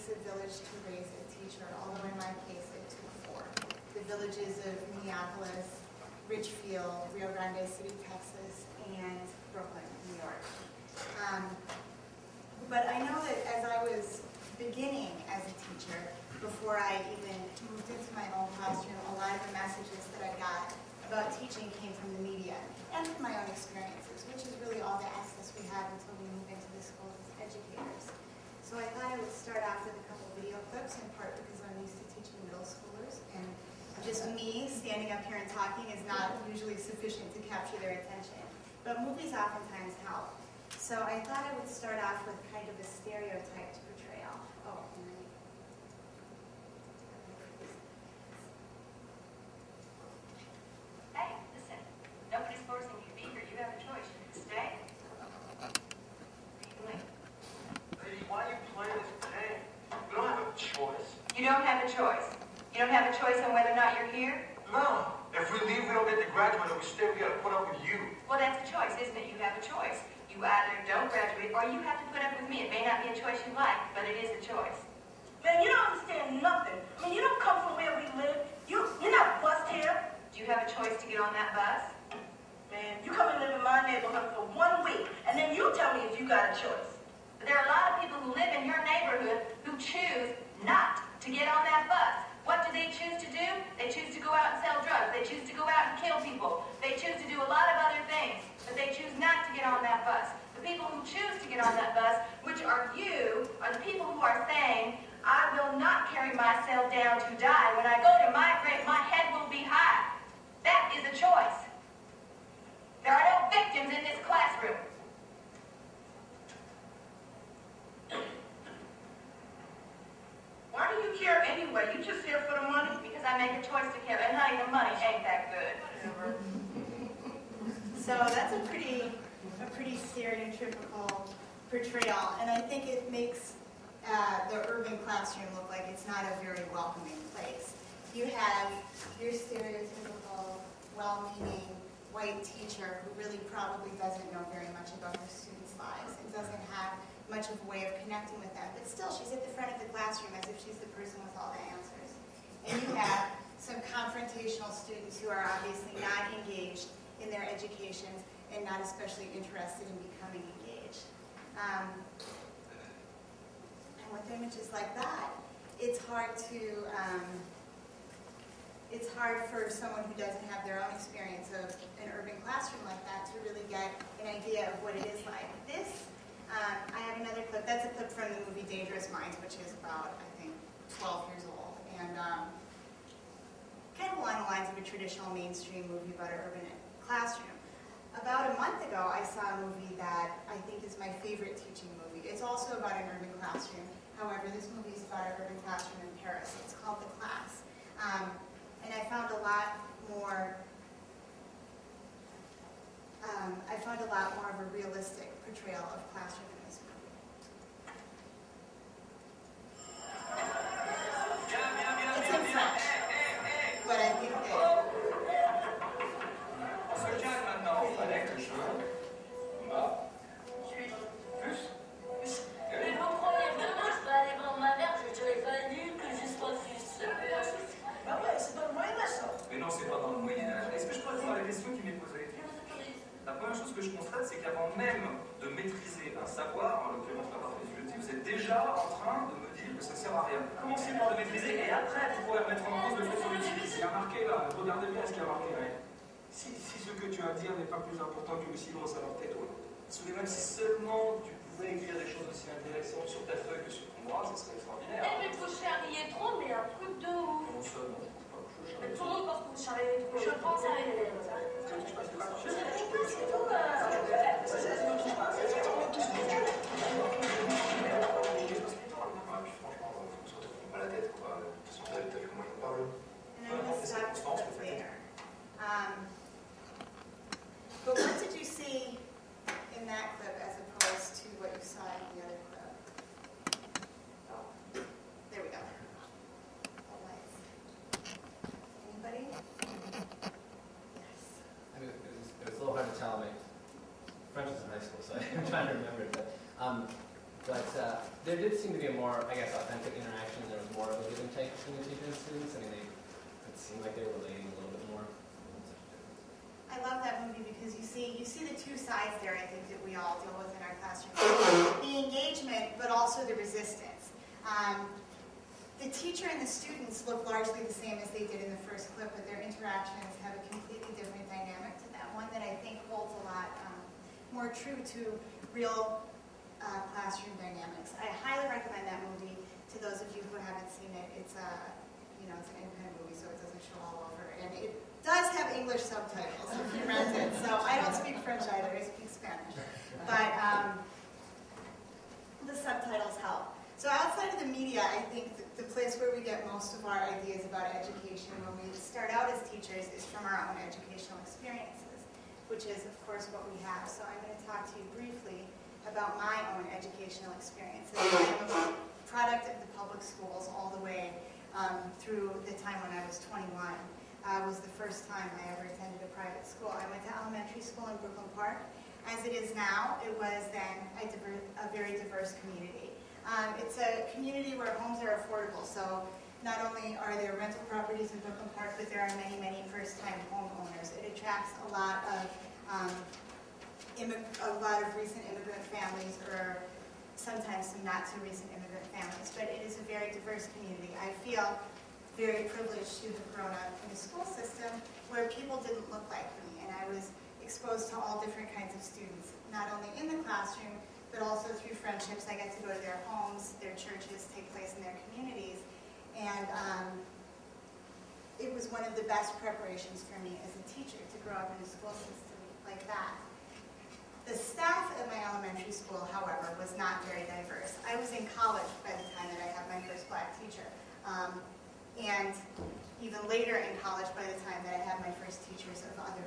takes a village to raise a teacher, although in my case it took 4. The villages of Minneapolis, Richfield, Rio Grande City, Texas, and Brooklyn, New York. But I know that as I was beginning as a teacher, before I even moved into my own classroom, a lot of the messages that I got about teaching came from the media and from my own experiences, which is really all the access we have until we move into the schools as educators. So I thought I would start off with a couple video clips, in part because I'm used to teaching middle schoolers, and just me standing up here and talking is not usually sufficient to capture their attention. But movies oftentimes help. So I thought I would start off with kind of a stereotyped portrayal. Oh, and then hey, listen, nobody's forcing you to be here. You have a choice. You can stay. Lady, why are you playing this game? We don't have a choice. You don't have a choice. You don't have a choice on whether or not you're here? No. If we leave, we don't get to graduate. If we stay, we gotta put up with you. Well, that's a choice, isn't it? You have a choice. You either don't graduate or you have to put up with me. It may not be a choice you like, but it is a choice. Man, you don't understand nothing. I mean, you don't come from where we live. You're not bused here. Do you have a choice to get on that bus? Man, you come and live in my neighborhood for 1 week, and then you tell me if you got a choice. But there are a lot of people who live in your neighborhood who choose not to get on that bus. What do they choose to do? They choose to go out and sell drugs. They choose to go out and kill people. They choose to do a lot of other things, but they choose not to get on that bus. The people who choose to get on that bus, which are you, are the people who are saying, I will not carry myself down to die. When I go to my grave, my head will be high. That is a choice. There are no victims in this classroom. Why do you care anyway? You just here for the money? Because I make a choice to care, and honey, the money ain't that good. so that's a pretty stereotypical portrayal, and I think it makes the urban classroom look like it's not a very welcoming place. You have your stereotypical, well-meaning white teacher who really probably doesn't know very much about her students' lives and doesn't have much of a way of connecting with them, but still she's at the front of the classroom as if she's the person with all the answers. And you have some confrontational students who are obviously not engaged in their educations and not especially interested in becoming engaged. And with images like that, it's hard for someone who doesn't have their own experience of an urban classroom like that to really get an idea of what it is like. This, I have another clip. That's a clip from the movie Dangerous Minds, which is about, I think, 12 years old. And kind of along the lines of a traditional mainstream movie about an urban classroom. About a month ago, I saw a movie that I think is my favorite teaching movie. It's also about an urban classroom. However, this movie is about an urban classroom in Paris. It's called The Class. And I found a lot more of a realistic portrayal of classroom in this movie. It's in French, but I think that Mais vous croyez vraiment que je vais aller vendre ma mère? J'aurais fallu que je sois juste. Bah ouais, c'est dans le Moyen-Âge, ça. Mais non, c'est pas dans le Moyen-Âge. Est-ce que je peux répondre à la question qui m'est posée? La première chose que je constate, c'est qu'avant même de maîtriser un savoir, en l'occurrence la partie philosophie, vous êtes déjà en train de me dire que ça sert à rien. Commencez par le maîtriser et après vous pourrez mettre en cause le fait sur l'utiliser. Il y a marqué là, regardez bien ce qu'il y a marqué là. Si ce que tu as à dire n'est pas plus important que le silence, alors tais-toi. Souvenez-moi, si seulement tu pouvais écrire des choses aussi intéressantes sur ta feuille que sur ton bras, ça serait extraordinaire. Eh mais vous charriez trop, mais un truc de ouf. Non seulement, pas que je Mais tout le monde pense que vous charriez trop. Je pense à elle. But what did you see in that clip as opposed to what you saw in the other clip? Oh, there we go. The lights. there did seem to be a more, I guess, authentic interaction. There was more of a give and take between the teachers and students. I mean, it seemed like they were relating a little bit more. I love that movie because you see the two sides there, I think, that we all deal with in our classroom. The engagement, but also the resistance. The teacher and the students look largely the same as they did in the first clip, but their interactions have a completely different dynamic to them, one that I think holds a lot more true to real classroom dynamics. I highly recommend that movie to those of you who haven't seen it. It's it's an independent movie, so it doesn't show all over, and it does have English subtitles if you rent it. So I don't speak French either; I speak Spanish, but the subtitles help. So outside of the media, I think the place where we get most of our ideas about education when we start out as teachers is from our own educational experiences, which is, of course, what we have. So I'm going to talk to you briefly about my own educational experiences. I'm a product of the public schools all the way through the time when I was 21. Was the first time I ever attended a private school. I went to elementary school in Brooklyn Park. As it is now, it was then a very diverse community. It's a community where homes are affordable, so not only are there rental properties in Brooklyn Park, but there are many, many first-time homeowners. It attracts a lot of recent immigrant families, or sometimes some not-so-recent immigrant families, but it is a very diverse community. I feel very privileged to have grown up in a school system where people didn't look like me, and I was exposed to all different kinds of students, not only in the classroom, but also through friendships. I got to go to their homes, their churches, take place in their communities, and it was one of the best preparations for me as a teacher to grow up in a school system like that. The staff at my elementary school, however, was not very diverse. I was in college by the time that I had my first black teacher, and even later in college by the time that I had my first teachers of other